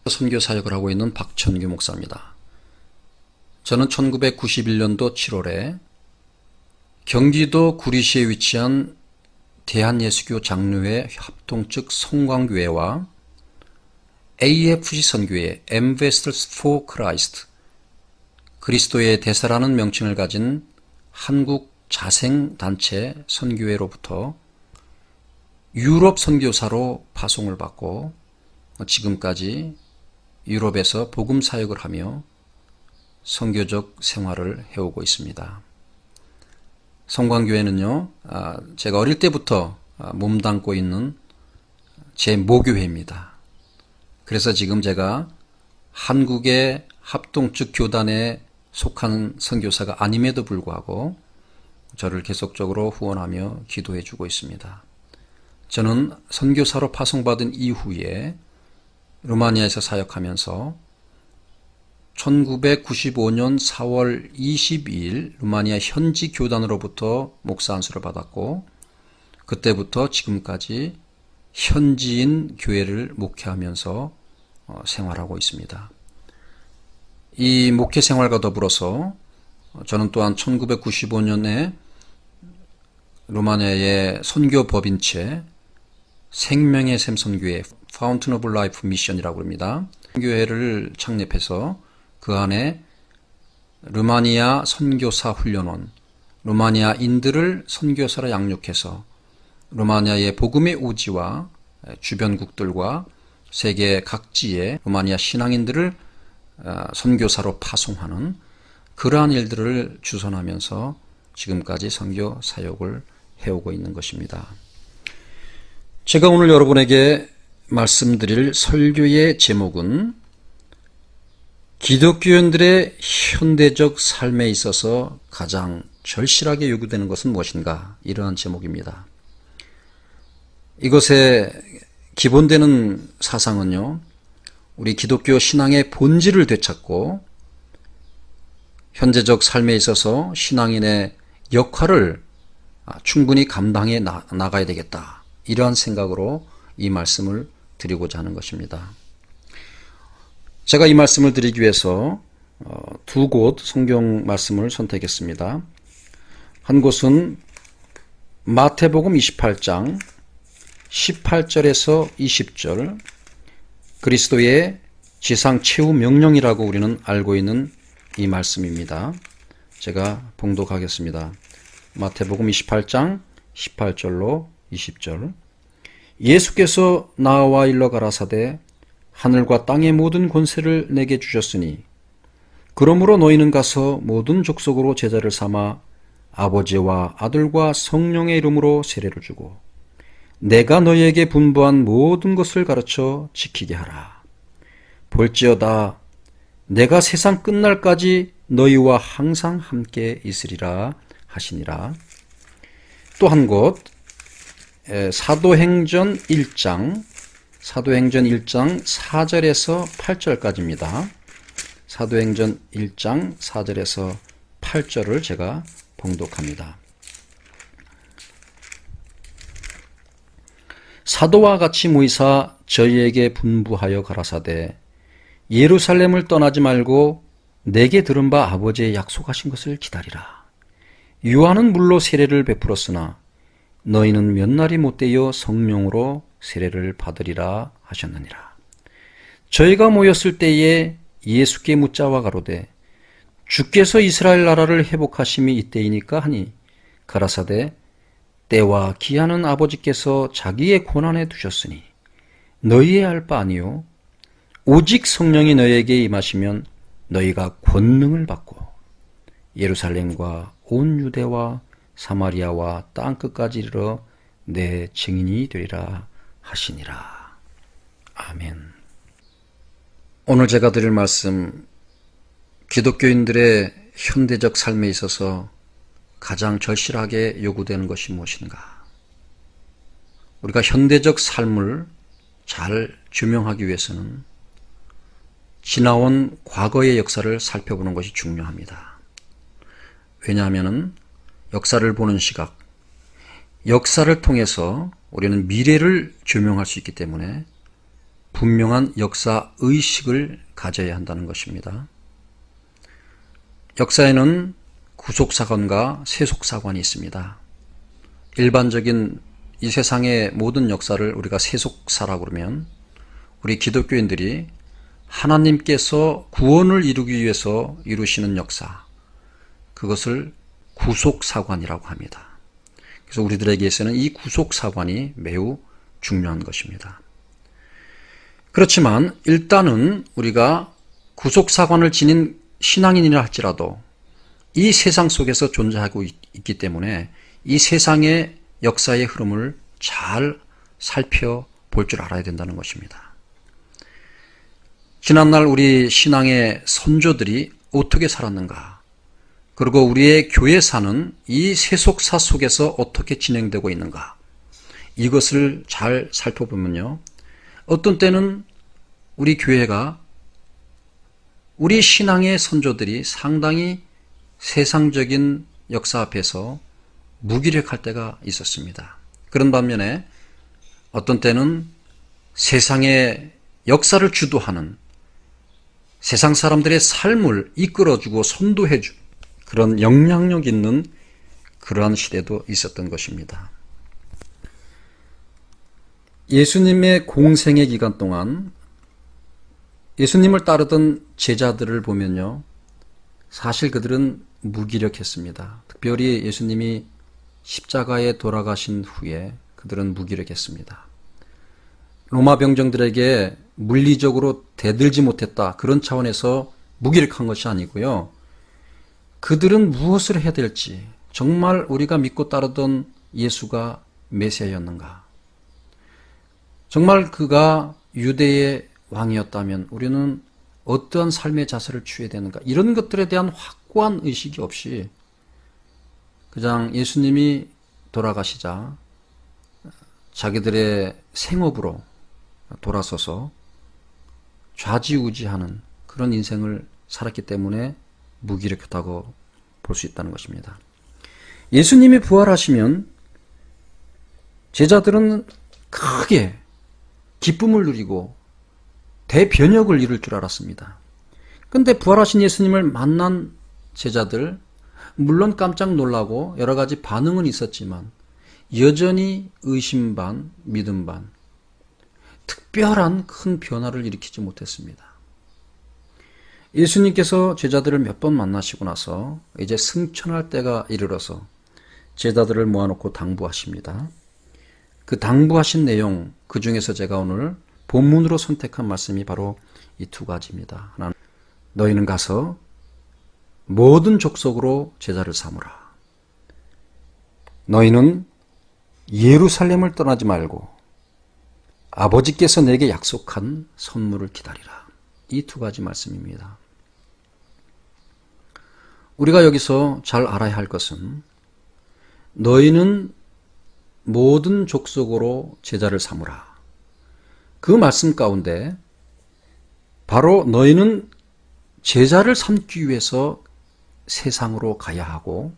선교 사역을 하고 있는 박천규 목사입니다. 저는 1991년도 7월에 경기도 구리시에 위치한 대한예수교 장로회 합동 측 성광교회와 AFC 선교회 Ambassadors for Christ 그리스도의 대사라는 명칭을 가진 한국 자생단체 선교회로부터 유럽 선교사로 파송을 받고 지금까지 유럽에서 복음 사역을 하며 선교적 생활을 해오고 있습니다. 성광교회는요, 제가 어릴 때부터 몸담고 있는 제 모교회입니다. 그래서 지금 제가 한국의 합동측 교단에 속한 선교사가 아님에도 불구하고 저를 계속적으로 후원하며 기도해 주고 있습니다. 저는 선교사로 파송받은 이후에 루마니아에서 사역하면서 1995년 4월 22일 루마니아 현지 교단으로부터 목사 안수를 받았고 그때부터 지금까지 현지인 교회를 목회하면서 생활하고 있습니다. 이 목회 생활과 더불어서 저는 또한 1995년에 루마니아의 선교 법인체 생명의 샘 선교회 Fountain of Life Mission이라고 합니다. 교회를 창립해서 그 안에 루마니아 선교사 훈련원, 루마니아인들을 선교사로 양육해서 루마니아의 복음의 오지와 주변국들과 세계 각지의 루마니아 신앙인들을 선교사로 파송하는 그러한 일들을 주선하면서 지금까지 선교 사역을 해오고 있는 것입니다. 제가 오늘 여러분에게 말씀드릴 설교의 제목은 기독교인들의 현대적 삶에 있어서 가장 절실하게 요구되는 것은 무엇인가? 이러한 제목입니다. 이것의 기본되는 사상은요, 우리 기독교 신앙의 본질을 되찾고 현재적 삶에 있어서 신앙인의 역할을 충분히 감당해 나가야 되겠다. 이러한 생각으로 이 말씀을 드리고자 하는 것입니다. 제가 이 말씀을 드리기 위해서 두 곳 성경 말씀을 선택했습니다. 한 곳은 마태복음 28장 18절에서 20절, 그리스도의 지상 최후 명령이라고 우리는 알고 있는 이 말씀입니다. 제가 봉독하겠습니다. 마태복음 28장 18절로 20절. 예수께서 나와 일러 가라사대 하늘과 땅의 모든 권세를 내게 주셨으니 그러므로 너희는 가서 모든 족속으로 제자를 삼아 아버지와 아들과 성령의 이름으로 세례를 주고 내가 너희에게 분부한 모든 것을 가르쳐 지키게 하라. 볼지어다 내가 세상 끝날까지 너희와 항상 함께 있으리라 하시니라. 또 한 곳 사도행전 1장 4절에서 8절까지입니다. 사도행전 1장 4절에서 8절을 제가 봉독합니다. 사도와 같이 모이사 저희에게 분부하여 가라사대 예루살렘을 떠나지 말고 내게 들은 바 아버지의 약속하신 것을 기다리라. 요한은 물로 세례를 베풀었으나 너희는 몇 날이 못되어 성령으로 세례를 받으리라 하셨느니라. 저희가 모였을 때에 예수께 묻자와 가로되 주께서 이스라엘 나라를 회복하심이 이때이니까 하니 가라사대 때와 기한은 아버지께서 자기의 권한에 두셨으니 너희의 알 바 아니요 오직 성령이 너희에게 임하시면 너희가 권능을 받고 예루살렘과 온 유대와 사마리아와 땅끝까지 이르러 내 증인이 되리라 하시니라. 아멘. 오늘 제가 드릴 말씀, 기독교인들의 현대적 삶에 있어서 가장 절실하게 요구되는 것이 무엇인가? 우리가 현대적 삶을 잘 규명하기 위해서는 지나온 과거의 역사를 살펴보는 것이 중요합니다. 왜냐하면 역사를 보는 시각, 역사를 통해서 우리는 미래를 조명할 수 있기 때문에 분명한 역사 의식을 가져야 한다는 것입니다. 역사에는 구속사관과 세속사관이 있습니다. 일반적인 이 세상의 모든 역사를 우리가 세속사라고 그러면 우리 기독교인들이 하나님께서 구원을 이루기 위해서 이루시는 역사, 그것을 구속사관이라고 합니다. 그래서 우리들에게서는 이 구속사관이 매우 중요한 것입니다. 그렇지만 일단은 우리가 구속사관을 지닌 신앙인이라 할지라도 이 세상 속에서 존재하고 있기 때문에 이 세상의 역사의 흐름을 잘 살펴볼 줄 알아야 된다는 것입니다. 지난날 우리 신앙의 선조들이 어떻게 살았는가, 그리고 우리의 교회사는 이 세속사 속에서 어떻게 진행되고 있는가, 이것을 잘 살펴보면요, 어떤 때는 우리 교회가 우리 신앙의 선조들이 상당히 세상적인 역사 앞에서 무기력할 때가 있었습니다. 그런 반면에 어떤 때는 세상의 역사를 주도하는, 세상 사람들의 삶을 이끌어주고 선도해준 그런 영향력 있는 그러한 시대도 있었던 것입니다. 예수님의 공생의 기간 동안 예수님을 따르던 제자들을 보면요, 사실 그들은 무기력했습니다. 특별히 예수님이 십자가에 돌아가신 후에 그들은 무기력했습니다. 로마 병정들에게 물리적으로 대들지 못했다, 그런 차원에서 무기력한 것이 아니고요, 그들은 무엇을 해야 될지, 정말 우리가 믿고 따르던 예수가 메시아였는가, 정말 그가 유대의 왕이었다면 우리는 어떠한 삶의 자세를 취해야 되는가, 이런 것들에 대한 확고한 의식이 없이 그냥 예수님이 돌아가시자 자기들의 생업으로 돌아서서 좌지우지하는 그런 인생을 살았기 때문에 무기력했다고 볼 수 있다는 것입니다. 예수님이 부활하시면 제자들은 크게 기쁨을 누리고 대변혁을 이룰 줄 알았습니다. 그런데 부활하신 예수님을 만난 제자들, 물론 깜짝 놀라고 여러 가지 반응은 있었지만 여전히 의심 반, 믿음 반, 특별한 큰 변화를 일으키지 못했습니다. 예수님께서 제자들을 몇 번 만나시고 나서 이제 승천할 때가 이르러서 제자들을 모아놓고 당부하십니다. 그 당부하신 내용, 그 중에서 제가 오늘 본문으로 선택한 말씀이 바로 이 두 가지입니다. 하나는 너희는 가서 모든 족속으로 제자를 삼으라. 너희는 예루살렘을 떠나지 말고 아버지께서 내게 약속한 선물을 기다리라. 이 두 가지 말씀입니다. 우리가 여기서 잘 알아야 할 것은 너희는 모든 족속으로 제자를 삼으라. 그 말씀 가운데 바로 너희는 제자를 삼기 위해서 세상으로 가야 하고,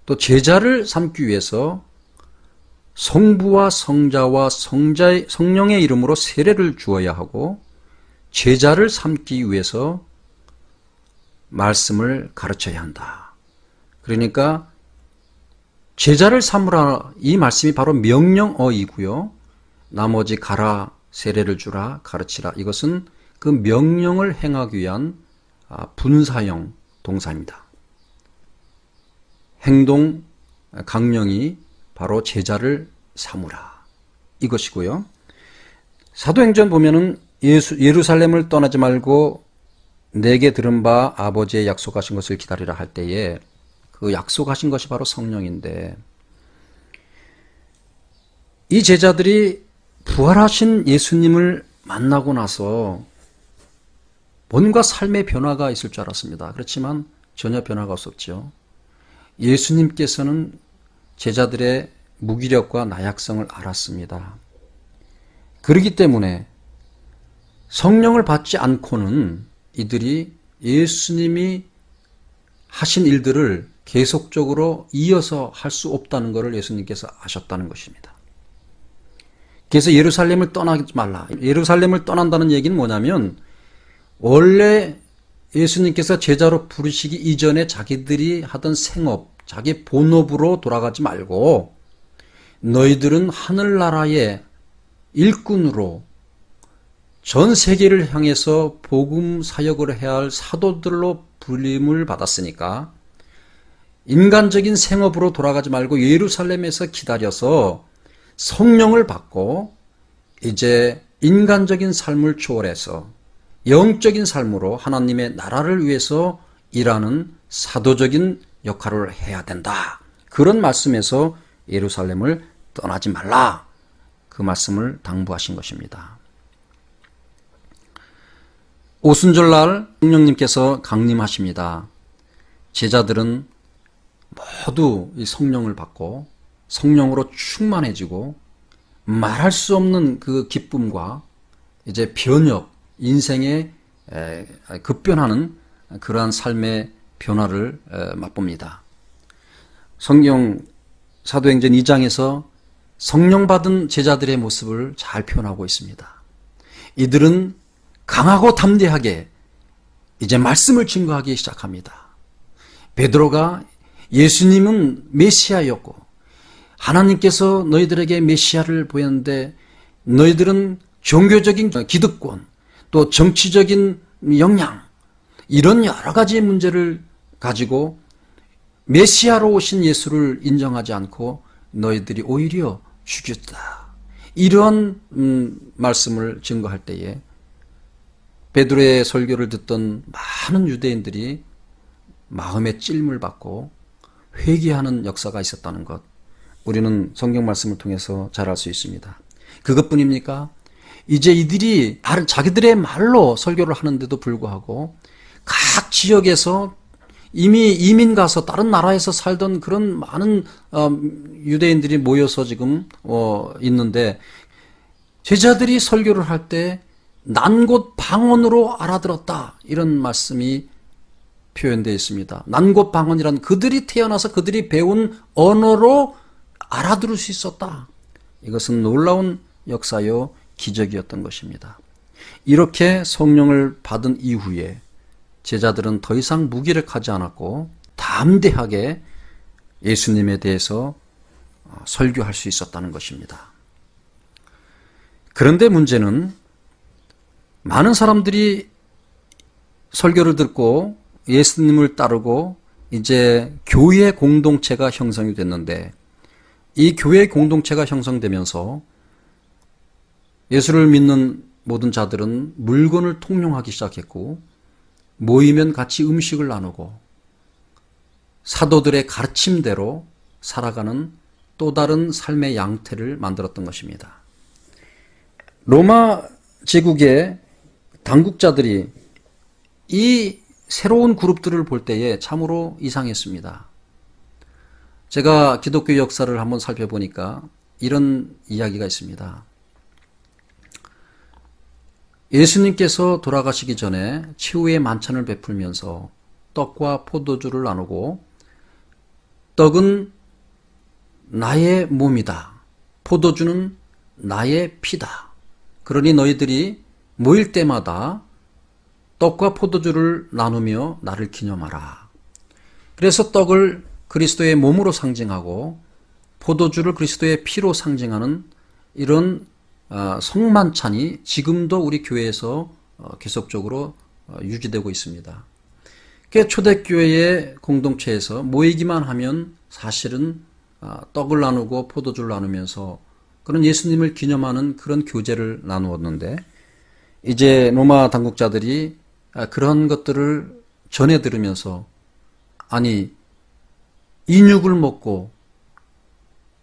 또 제자를 삼기 위해서 성부와 성자와 성령의 이름으로 세례를 주어야 하고, 제자를 삼기 위해서 말씀을 가르쳐야 한다. 그러니까 제자를 삼으라, 이 말씀이 바로 명령어이고요, 나머지 가라, 세례를 주라, 가르치라, 이것은 그 명령을 행하기 위한 분사형 동사입니다. 행동 강령이 바로 제자를 삼으라, 이것이고요. 사도행전 보면은 예루살렘을 떠나지 말고 내게 들은 바 아버지의 약속하신 것을 기다리라 할 때에 그 약속하신 것이 바로 성령인데, 이 제자들이 부활하신 예수님을 만나고 나서 뭔가 삶의 변화가 있을 줄 알았습니다. 그렇지만 전혀 변화가 없었죠. 예수님께서는 제자들의 무기력과 나약성을 알았습니다. 그렇기 때문에 성령을 받지 않고는 이들이 예수님이 하신 일들을 계속적으로 이어서 할 수 없다는 것을 예수님께서 아셨다는 것입니다. 그래서 예루살렘을 떠나지 말라. 예루살렘을 떠난다는 얘기는 뭐냐면 원래 예수님께서 제자로 부르시기 이전에 자기들이 하던 생업, 자기 본업으로 돌아가지 말고 너희들은 하늘나라의 일꾼으로 전 세계를 향해서 복음 사역을 해야 할 사도들로 불림을 받았으니까 인간적인 생업으로 돌아가지 말고 예루살렘에서 기다려서 성령을 받고 이제 인간적인 삶을 초월해서 영적인 삶으로 하나님의 나라를 위해서 일하는 사도적인 역할을 해야 된다. 그런 말씀에서 예루살렘을 떠나지 말라. 그 말씀을 당부하신 것입니다. 오순절날 성령님께서 강림하십니다. 제자들은 모두 이 성령을 받고 성령으로 충만해지고 말할 수 없는 그 기쁨과 이제 변혁, 인생의 급변하는 그러한 삶의 변화를 맛봅니다. 성경 사도행전 2장에서 성령 받은 제자들의 모습을 잘 표현하고 있습니다. 이들은 강하고 담대하게 이제 말씀을 증거하기 시작합니다. 베드로가 예수님은 메시아였고 하나님께서 너희들에게 메시아를 보였는데 너희들은 종교적인 기득권 또 정치적인 역량 이런 여러 가지 문제를 가지고 메시아로 오신 예수를 인정하지 않고 너희들이 오히려 죽였다. 이런 말씀을 증거할 때에 베드로의 설교를 듣던 많은 유대인들이 마음의 찔림을 받고 회개하는 역사가 있었다는 것, 우리는 성경 말씀을 통해서 잘 알 수 있습니다. 그것뿐입니까? 이제 이들이 자기들의 말로 설교를 하는데도 불구하고 각 지역에서 이미 이민 가서 다른 나라에서 살던 그런 많은 유대인들이 모여서 지금 있는데 제자들이 설교를 할 때 난 곳 방언으로 알아들었다. 이런 말씀이 표현되어 있습니다. 난 곳 방언이란 그들이 태어나서 그들이 배운 언어로 알아들을 수 있었다. 이것은 놀라운 역사요 기적이었던 것입니다. 이렇게 성령을 받은 이후에 제자들은 더 이상 무기력하지 않았고 담대하게 예수님에 대해서 설교할 수 있었다는 것입니다. 그런데 문제는 많은 사람들이 설교를 듣고 예수님을 따르고 이제 교회 공동체가 형성이 됐는데 이 교회 공동체가 형성되면서 예수를 믿는 모든 자들은 물건을 통용하기 시작했고 모이면 같이 음식을 나누고 사도들의 가르침대로 살아가는 또 다른 삶의 양태를 만들었던 것입니다. 로마 제국의 당국자들이 이 새로운 그룹들을 볼 때에 참으로 이상했습니다. 제가 기독교 역사를 한번 살펴보니까 이런 이야기가 있습니다. 예수님께서 돌아가시기 전에 최후의 만찬을 베풀면서 떡과 포도주를 나누고 떡은 나의 몸이다. 포도주는 나의 피다. 그러니 너희들이 모일 때마다 떡과 포도주를 나누며 나를 기념하라. 그래서 떡을 그리스도의 몸으로 상징하고 포도주를 그리스도의 피로 상징하는 이런 성만찬이 지금도 우리 교회에서 계속적으로 유지되고 있습니다. 초대교회의 공동체에서 모이기만 하면 사실은 떡을 나누고 포도주를 나누면서 그런 예수님을 기념하는 그런 교제를 나누었는데 이제 로마 당국자들이 그런 것들을 전해 들으면서 아니 인육을 먹고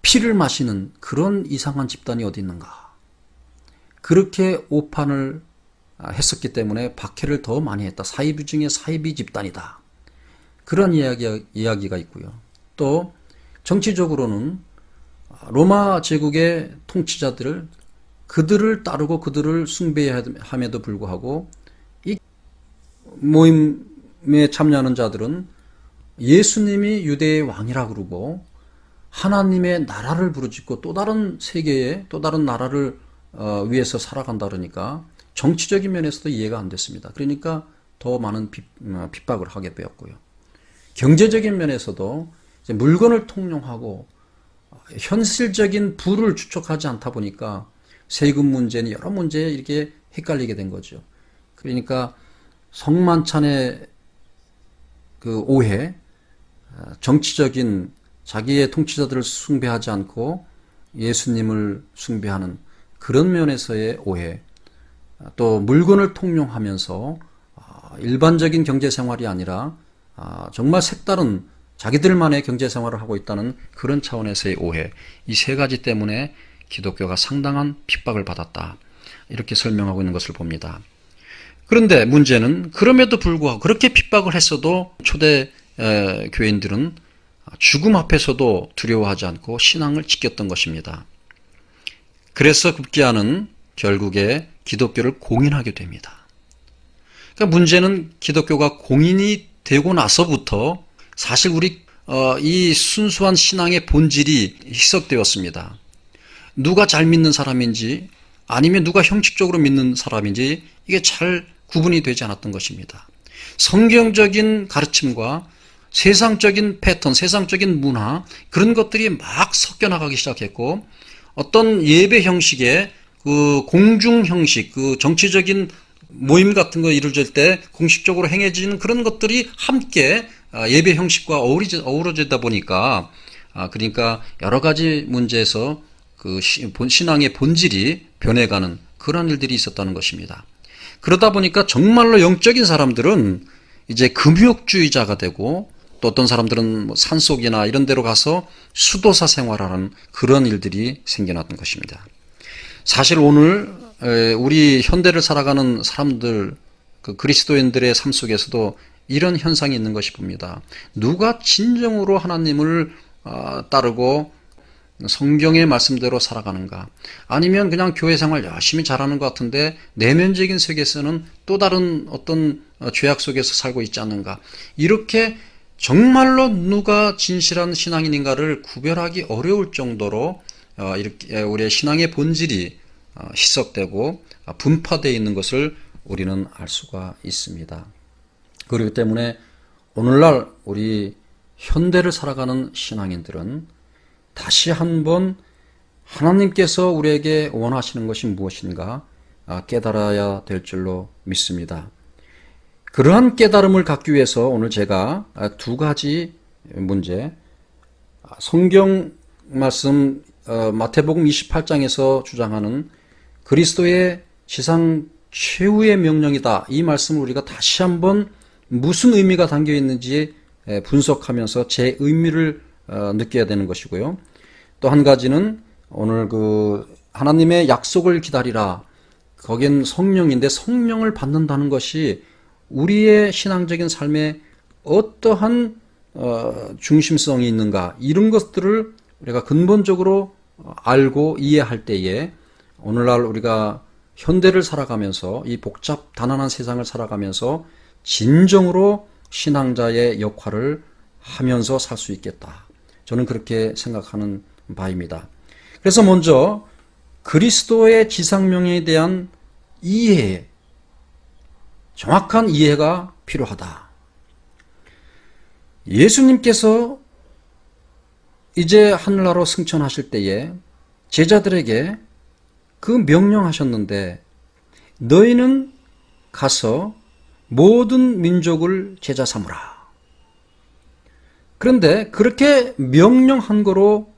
피를 마시는 그런 이상한 집단이 어디 있는가. 그렇게 오판을 했었기 때문에 박해를 더 많이 했다. 사이비 중에 사이비 집단이다. 그런 이야기가 있고요. 또 정치적으로는 로마 제국의 통치자들을 그들을 따르고 그들을 숭배함에도 불구하고 이 모임에 참여하는 자들은 예수님이 유대의 왕이라 그러고 하나님의 나라를 부르짖고 또 다른 세계에 또 다른 나라를 위해서 살아간다 그러니까 정치적인 면에서도 이해가 안 됐습니다. 그러니까 더 많은 핍박을 하게 되었고요. 경제적인 면에서도 이제 물건을 통용하고 현실적인 부를 추적하지 않다 보니까 세금 문제는 여러 문제에 이렇게 헷갈리게 된 거죠. 그러니까 성만찬의 그 오해, 정치적인 자기의 통치자들을 숭배하지 않고 예수님을 숭배하는 그런 면에서의 오해, 또 물건을 통용하면서 일반적인 경제생활이 아니라 정말 색다른 자기들만의 경제생활을 하고 있다는 그런 차원에서의 오해, 이 세 가지 때문에 기독교가 상당한 핍박을 받았다. 이렇게 설명하고 있는 것을 봅니다. 그런데 문제는 그럼에도 불구하고 그렇게 핍박을 했어도 초대 교인들은 죽음 앞에서도 두려워하지 않고 신앙을 지켰던 것입니다. 그래서 급기야는 결국에 기독교를 공인하게 됩니다. 그러니까 문제는 기독교가 공인이 되고 나서부터 사실 우리 이 순수한 신앙의 본질이 희석되었습니다. 누가 잘 믿는 사람인지 아니면 누가 형식적으로 믿는 사람인지 이게 잘 구분이 되지 않았던 것입니다. 성경적인 가르침과 세상적인 패턴, 세상적인 문화 그런 것들이 막 섞여 나가기 시작했고 어떤 예배 형식의 그 공중 형식, 그 정치적인 모임 같은 거 이루어질 때 공식적으로 행해지는 그런 것들이 함께 예배 형식과 어우러지다 보니까 그러니까 여러 가지 문제에서 그 신앙의 본질이 변해가는 그런 일들이 있었다는 것입니다. 그러다 보니까 정말로 영적인 사람들은 이제 금욕주의자가 되고 또 어떤 사람들은 뭐 산속이나 이런 데로 가서 수도사 생활하는 그런 일들이 생겨났던 것입니다. 사실 오늘 우리 현대를 살아가는 사람들, 그 그리스도인들의 삶 속에서도 이런 현상이 있는 것이 봅니다. 누가 진정으로 하나님을 따르고 성경의 말씀대로 살아가는가, 아니면 그냥 교회 생활 열심히 잘하는 것 같은데 내면적인 세계에서는 또 다른 어떤 죄악 속에서 살고 있지 않는가, 이렇게 정말로 누가 진실한 신앙인인가를 구별하기 어려울 정도로 이렇게 우리의 신앙의 본질이 희석되고 분파되어 있는 것을 우리는 알 수가 있습니다. 그렇기 때문에 오늘날 우리 현대를 살아가는 신앙인들은 다시 한번 하나님께서 우리에게 원하시는 것이 무엇인가 깨달아야 될 줄로 믿습니다. 그러한 깨달음을 갖기 위해서 오늘 제가 두 가지 문제, 성경 말씀 마태복음 28장에서 주장하는 그리스도의 지상 최후의 명령이다, 이 말씀을 우리가 다시 한번 무슨 의미가 담겨 있는지 분석하면서 제 의미를 느껴야 되는 것이고요. 또 한 가지는 오늘 그 하나님의 약속을 기다리라, 거긴 성령인데 성령을 받는다는 것이 우리의 신앙적인 삶에 어떠한 중심성이 있는가, 이런 것들을 우리가 근본적으로 알고 이해할 때에 오늘날 우리가 현대를 살아가면서 이 복잡 단안한 세상을 살아가면서 진정으로 신앙자의 역할을 하면서 살 수 있겠다. 저는 그렇게 생각하는 바입니다. 그래서 먼저 그리스도의 지상명령에 대한 이해, 정확한 이해가 필요하다. 예수님께서 이제 하늘나라로 승천하실 때에 제자들에게 그 명령하셨는데, 너희는 가서 모든 민족을 제자 삼으라. 그런데 그렇게 명령한 거로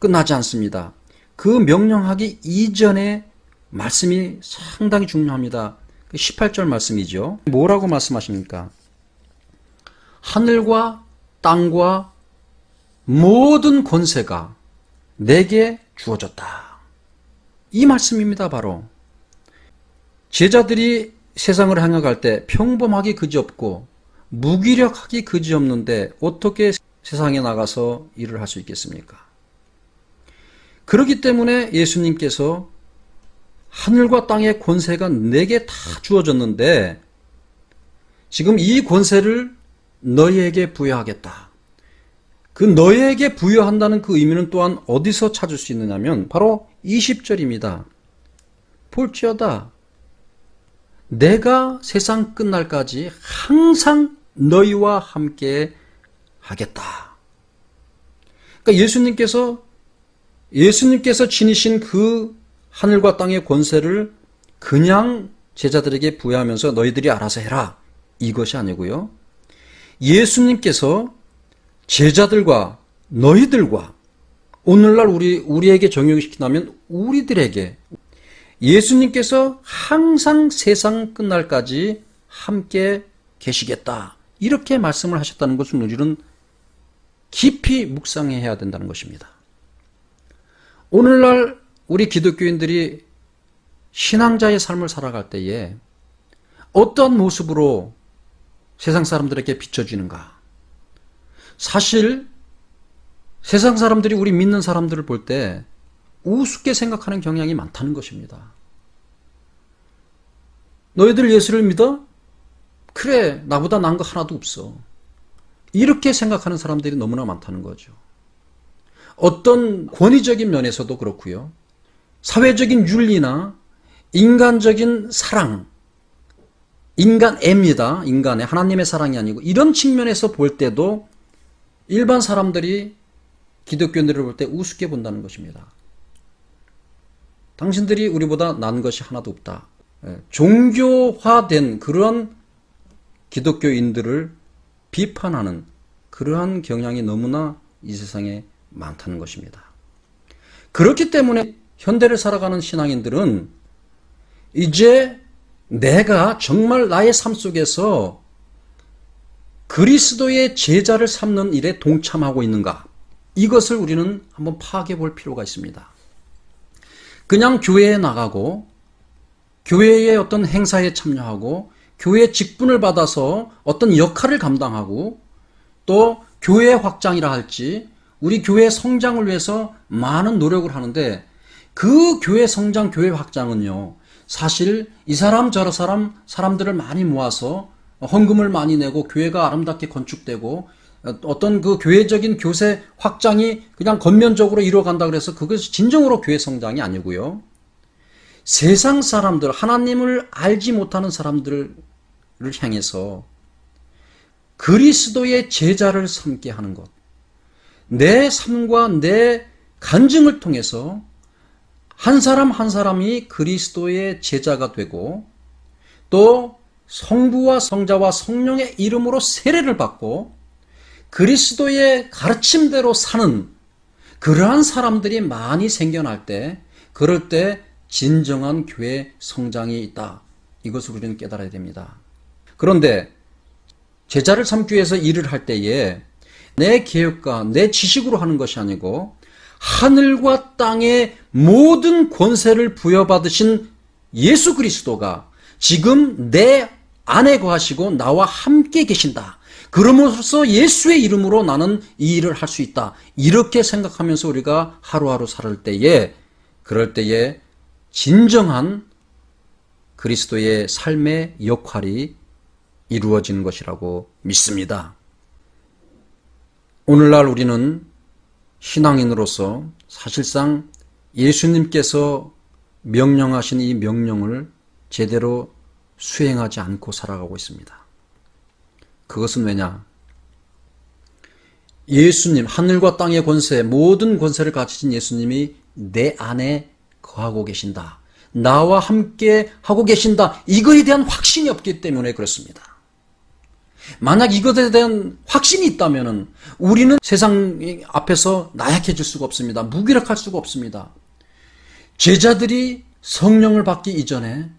끝나지 않습니다. 그 명령하기 이전에 말씀이 상당히 중요합니다. 18절 말씀이죠. 뭐라고 말씀하십니까? 하늘과 땅과 모든 권세가 내게 주어졌다. 이 말씀입니다. 바로 제자들이 세상을 향해갈 때 평범하기 그지없고 무기력하기 그지없는데 어떻게 세상에 나가서 일을 할 수 있겠습니까? 그렇기 때문에 예수님께서 하늘과 땅의 권세가 내게 다 주어졌는데 지금 이 권세를 너희에게 부여하겠다. 그 너에게 부여한다는 그 의미는 또한 어디서 찾을 수 있느냐면 바로 20절입니다. 볼지어다 내가 세상 끝날까지 항상 너희와 함께 하겠다. 그러니까 예수님께서 지니신 그 하늘과 땅의 권세를 그냥 제자들에게 부여하면서 너희들이 알아서 해라. 이것이 아니고요. 예수님께서 제자들과 너희들과 오늘날 우리에게 적용시킨다면 우리들에게 예수님께서 항상 세상 끝날까지 함께 계시겠다. 이렇게 말씀을 하셨다는 것을 우리는 깊이 묵상해야 된다는 것입니다. 오늘날 우리 기독교인들이 신앙자의 삶을 살아갈 때에 어떤 모습으로 세상 사람들에게 비춰지는가? 사실 세상 사람들이 우리 믿는 사람들을 볼 때 우습게 생각하는 경향이 많다는 것입니다. 너희들 예수를 믿어? 그래, 나보다 나은 거 하나도 없어. 이렇게 생각하는 사람들이 너무나 많다는 거죠. 어떤 권위적인 면에서도 그렇고요. 사회적인 윤리나 인간적인 사랑, 인간애입니다. 인간의 하나님의 사랑이 아니고 이런 측면에서 볼 때도 일반 사람들이 기독교인들을 볼 때 우습게 본다는 것입니다. 당신들이 우리보다 나은 것이 하나도 없다. 종교화된 그런 기독교인들을 비판하는 그러한 경향이 너무나 이 세상에 많다는 것입니다. 그렇기 때문에 현대를 살아가는 신앙인들은 이제 내가 정말 나의 삶 속에서 그리스도의 제자를 삼는 일에 동참하고 있는가? 이것을 우리는 한번 파악해 볼 필요가 있습니다. 그냥 교회에 나가고 교회의 어떤 행사에 참여하고 교회 직분을 받아서 어떤 역할을 감당하고 또 교회 확장이라 할지 우리 교회 성장을 위해서 많은 노력을 하는데 그 교회 성장, 교회 확장은요. 사실 이 사람 저런 사람들을 많이 모아서 헌금을 많이 내고 교회가 아름답게 건축되고 어떤 그 교회적인 교세 확장이 그냥 겉면적으로 이루어간다 그래서 그것이 진정으로 교회 성장이 아니고요. 세상 사람들, 하나님을 알지 못하는 사람들을 향해서 그리스도의 제자를 삼게 하는 것. 내 삶과 내 간증을 통해서 한 사람 한 사람이 그리스도의 제자가 되고 또 성부와 성자와 성령의 이름으로 세례를 받고 그리스도의 가르침대로 사는 그러한 사람들이 많이 생겨날 때 그럴 때 진정한 교회 성장이 있다. 이것을 우리는 깨달아야 됩니다. 그런데 제자를 삼기 위해서 일을 할 때에 내 계획과 내 지식으로 하는 것이 아니고 하늘과 땅의 모든 권세를 부여받으신 예수 그리스도가 지금 내 안에 거하시고 나와 함께 계신다. 그러므로써 예수의 이름으로 나는 이 일을 할 수 있다. 이렇게 생각하면서 우리가 하루하루 살 때에 그럴 때에 진정한 그리스도의 삶의 역할이 이루어지는 것이라고 믿습니다. 오늘날 우리는 신앙인으로서 사실상 예수님께서 명령하신 이 명령을 제대로 수행하지 않고 살아가고 있습니다. 그것은 왜냐? 예수님, 하늘과 땅의 권세, 모든 권세를 가지신 예수님이 내 안에 거하고 계신다. 나와 함께 하고 계신다. 이거에 대한 확신이 없기 때문에 그렇습니다. 만약 이것에 대한 확신이 있다면 우리는 세상 앞에서 나약해질 수가 없습니다. 무기력할 수가 없습니다. 제자들이 성령을 받기 이전에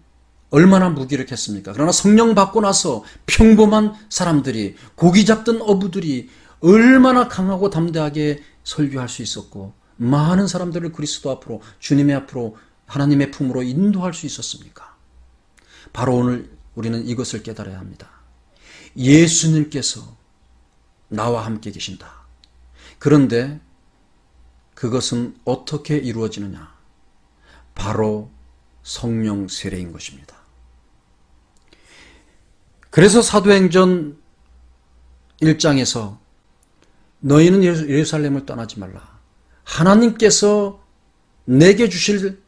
얼마나 무기력했습니까? 그러나 성령 받고 나서 평범한 사람들이 고기 잡던 어부들이 얼마나 강하고 담대하게 설교할 수 있었고 많은 사람들을 그리스도 앞으로 주님의 앞으로 하나님의 품으로 인도할 수 있었습니까? 바로 오늘 우리는 이것을 깨달아야 합니다. 예수님께서 나와 함께 계신다. 그런데 그것은 어떻게 이루어지느냐? 바로 성령 세례인 것입니다. 그래서 사도행전 1장에서 너희는 예루살렘을 떠나지 말라. 하나님께서 내게 주실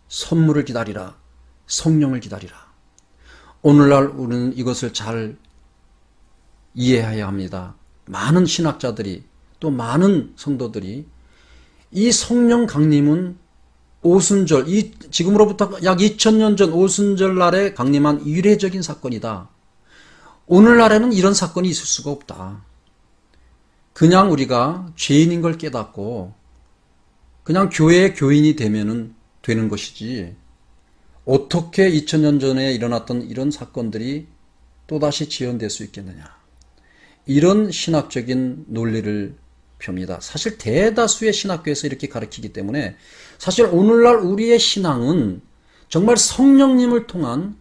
선물을 기다리라. 성령을 기다리라. 오늘날 우리는 이것을 잘 이해해야 합니다. 많은 신학자들이 또 많은 성도들이 이 성령 강림은 오순절, 지금으로부터 약 2000년 전 오순절 날에 강림한 이례적인 사건이다. 오늘날에는 이런 사건이 있을 수가 없다. 그냥 우리가 죄인인 걸 깨닫고 그냥 교회의 교인이 되면은 되는 것이지, 어떻게 2000년 전에 일어났던 이런 사건들이 또다시 지연될 수 있겠느냐. 이런 신학적인 논리를 펴니다. 사실 대다수의 신학교에서 이렇게 가르치기 때문에 사실 오늘날 우리의 신앙은 정말 성령님을 통한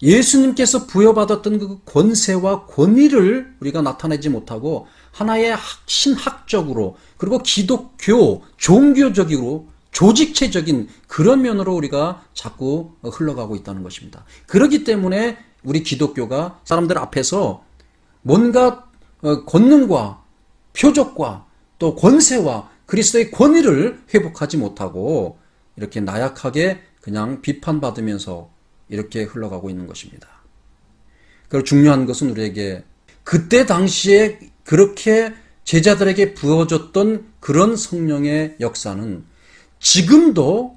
예수님께서 부여받았던 그 권세와 권위를 우리가 나타내지 못하고 하나의 신학적으로 그리고 기독교 종교적으로 조직체적인 그런 면으로 우리가 자꾸 흘러가고 있다는 것입니다. 그렇기 때문에 우리 기독교가 사람들 앞에서 뭔가 권능과 표적과 또 권세와 그리스도의 권위를 회복하지 못하고 이렇게 나약하게 그냥 비판받으면서 이렇게 흘러가고 있는 것입니다. 그리고 중요한 것은 우리에게 그때 당시에 그렇게 제자들에게 부어졌던 그런 성령의 역사는 지금도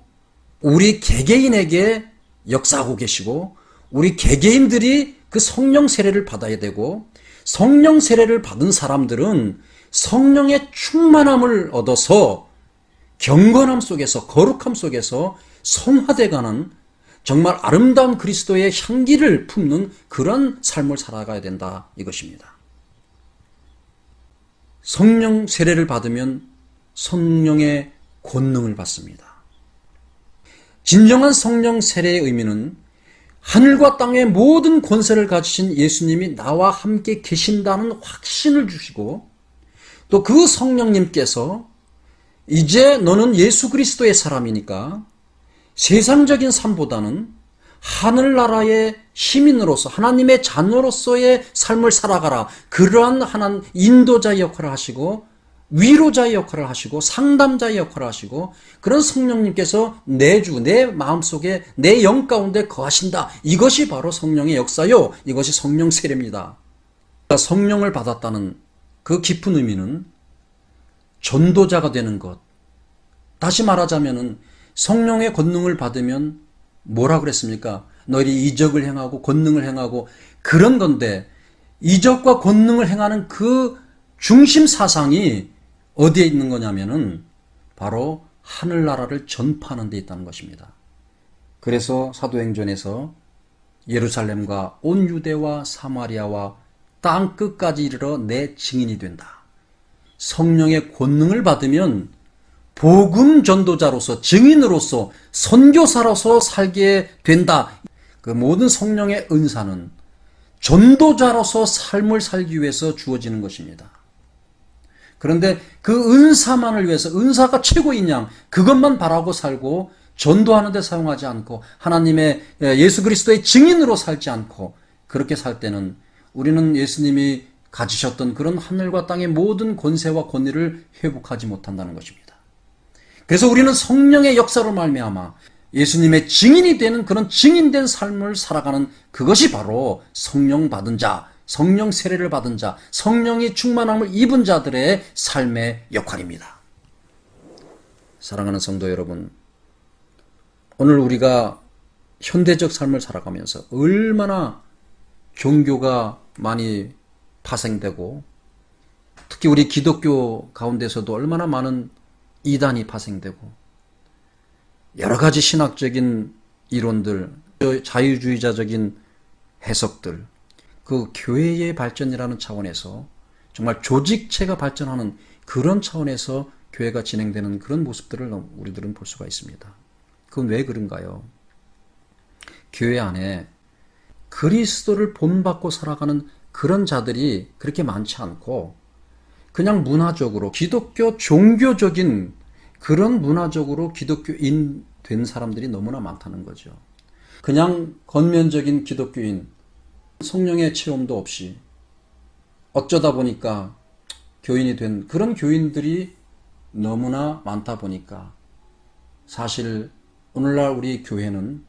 우리 개개인에게 역사하고 계시고 우리 개개인들이 그 성령 세례를 받아야 되고, 성령 세례를 받은 사람들은 성령의 충만함을 얻어서 경건함 속에서 거룩함 속에서 성화돼가는 정말 아름다운 그리스도의 향기를 품는 그런 삶을 살아가야 된다 이것입니다. 성령 세례를 받으면 성령의 권능을 받습니다. 진정한 성령 세례의 의미는 하늘과 땅의 모든 권세를 가지신 예수님이 나와 함께 계신다는 확신을 주시고, 또 그 성령님께서 이제 너는 예수 그리스도의 사람이니까 세상적인 삶보다는 하늘나라의 시민으로서 하나님의 자녀로서의 삶을 살아가라. 그러한 하나님 인도자의 역할을 하시고 위로자의 역할을 하시고 상담자의 역할을 하시고, 그런 성령님께서 내 마음속에 내 영 가운데 거하신다. 이것이 바로 성령의 역사요. 이것이 성령 세례입니다. 성령을 받았다는 그 깊은 의미는 전도자가 되는 것. 다시 말하자면은 성령의 권능을 받으면 뭐라 그랬습니까? 너희들이 이적을 행하고 권능을 행하고 그런 건데, 이적과 권능을 행하는 그 중심 사상이 어디에 있는 거냐면은 바로 하늘나라를 전파하는 데 있다는 것입니다. 그래서 사도행전에서 예루살렘과 온 유대와 사마리아와 땅 끝까지 이르러 내 증인이 된다. 성령의 권능을 받으면 복음 전도자로서, 증인으로서, 선교사로서 살게 된다. 그 모든 성령의 은사는 전도자로서 삶을 살기 위해서 주어지는 것입니다. 그런데 그 은사만을 위해서, 은사가 최고인 양 그것만 바라고 살고 전도하는 데 사용하지 않고 하나님의 예수 그리스도의 증인으로 살지 않고 그렇게 살 때는 우리는 예수님이 가지셨던 그런 하늘과 땅의 모든 권세와 권위를 회복하지 못한다는 것입니다. 그래서 우리는 성령의 역사로 말미암아 예수님의 증인이 되는 그런 증인된 삶을 살아가는, 그것이 바로 성령 받은 자, 성령 세례를 받은 자, 성령이 충만함을 입은 자들의 삶의 역할입니다. 사랑하는 성도 여러분, 오늘 우리가 현대적 삶을 살아가면서 얼마나 종교가 많이 파생되고, 특히 우리 기독교 가운데서도 얼마나 많은 이단이 파생되고, 여러 가지 신학적인 이론들, 자유주의자적인 해석들, 그 교회의 발전이라는 차원에서 정말 조직체가 발전하는 그런 차원에서 교회가 진행되는 그런 모습들을 우리들은 볼 수가 있습니다. 그건 왜 그런가요? 교회 안에 그리스도를 본받고 살아가는 그런 자들이 그렇게 많지 않고, 그냥 문화적으로 기독교 종교적인 그런 문화적으로 기독교인 된 사람들이 너무나 많다는 거죠. 그냥 겉면적인 기독교인, 성령의 체험도 없이 어쩌다 보니까 교인이 된 그런 교인들이 너무나 많다 보니까 사실 오늘날 우리 교회는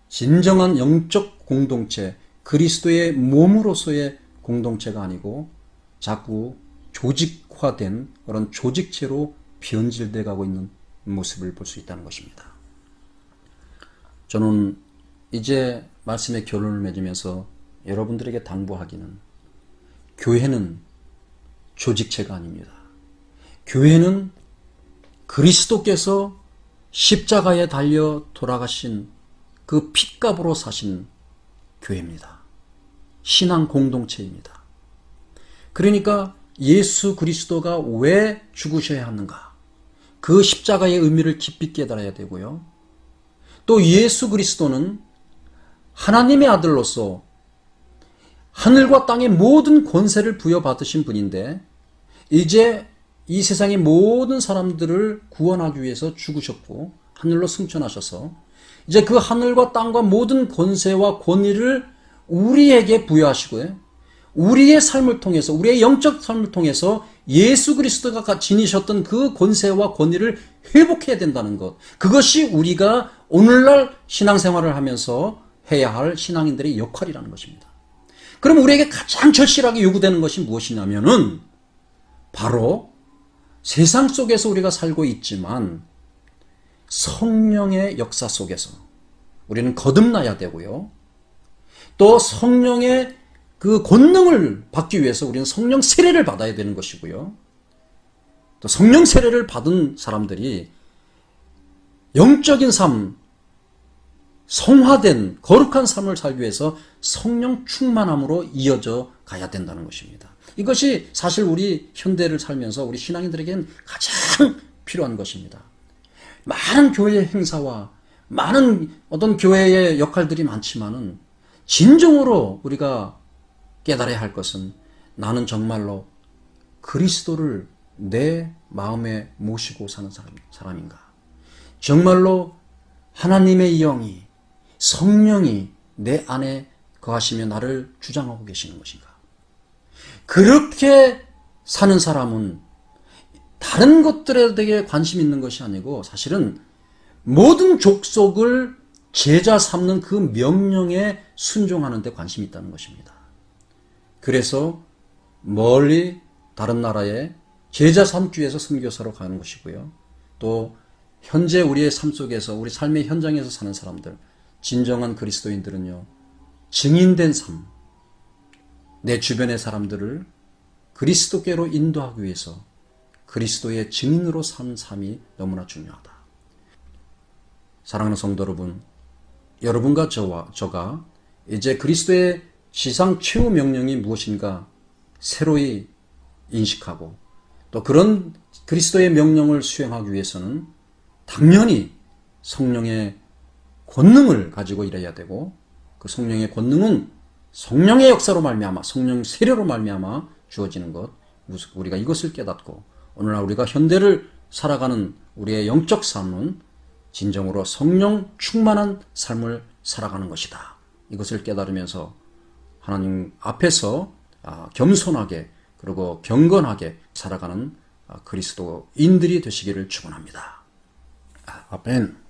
진정한 영적 공동체, 그리스도의 몸으로서의 공동체가 아니고 자꾸 조직화된 그런 조직체로 변질돼 가고 있는 모습을 볼 수 있다는 것입니다. 저는 이제 말씀의 결론을 맺으면서 여러분들에게 당부하기는 교회는 조직체가 아닙니다. 교회는 그리스도께서 십자가에 달려 돌아가신 그 핏값으로 사신 교회입니다. 신앙 공동체입니다. 그러니까 예수 그리스도가 왜 죽으셔야 하는가? 그 십자가의 의미를 깊이 깨달아야 되고요. 또 예수 그리스도는 하나님의 아들로서 하늘과 땅의 모든 권세를 부여받으신 분인데 이제 이 세상의 모든 사람들을 구원하기 위해서 죽으셨고 하늘로 승천하셔서 이제 그 하늘과 땅과 모든 권세와 권위를 우리에게 부여하시고요. 우리의 삶을 통해서 우리의 영적 삶을 통해서 예수 그리스도가 지니셨던 그 권세와 권위를 회복해야 된다는 것. 그것이 우리가 오늘날 신앙생활을 하면서 해야 할 신앙인들의 역할이라는 것입니다. 그럼 우리에게 가장 절실하게 요구되는 것이 무엇이냐면은 바로 세상 속에서 우리가 살고 있지만 성령의 역사 속에서 우리는 거듭나야 되고요. 또 성령의 그 권능을 받기 위해서 우리는 성령 세례를 받아야 되는 것이고요. 또 성령 세례를 받은 사람들이 영적인 삶, 성화된 거룩한 삶을 살기 위해서 성령 충만함으로 이어져 가야 된다는 것입니다. 이것이 사실 우리 현대를 살면서 우리 신앙인들에게는 가장 필요한 것입니다. 많은 교회 행사와 많은 어떤 교회의 역할들이 많지만은 진정으로 우리가 깨달아야 할 것은 나는 정말로 그리스도를 내 마음에 모시고 사는 사람인가? 정말로 하나님의 영이 성령이 내 안에 거하시며 나를 주장하고 계시는 것인가? 그렇게 사는 사람은 다른 것들에 되게 관심 있는 것이 아니고 사실은 모든 족속을 제자 삼는 그 명령에 순종하는 데 관심이 있다는 것입니다. 그래서 멀리 다른 나라에 제자 삼기 위해서 선교사로 가는 것이고요. 또 현재 우리의 삶 속에서 우리 삶의 현장에서 사는 사람들, 진정한 그리스도인들은요. 증인된 삶, 내 주변의 사람들을 그리스도께로 인도하기 위해서 그리스도의 증인으로 사는 삶이 너무나 중요하다. 사랑하는 성도 여러분, 여러분과 저가 이제 그리스도의 지상 최후 명령이 무엇인가 새로이 인식하고 또 그런 그리스도의 명령을 수행하기 위해서는 당연히 성령의 권능을 가지고 일해야 되고 그 성령의 권능은 성령의 역사로 말미암아 성령 세례로 말미암아 주어지는 것. 우리가 이것을 깨닫고 오늘날 우리가 현대를 살아가는 우리의 영적 삶은 진정으로 성령 충만한 삶을 살아가는 것이다. 이것을 깨달으면서 하나님 앞에서 겸손하게 그리고 경건하게 살아가는 그리스도인들이 되시기를 축원합니다. 아멘.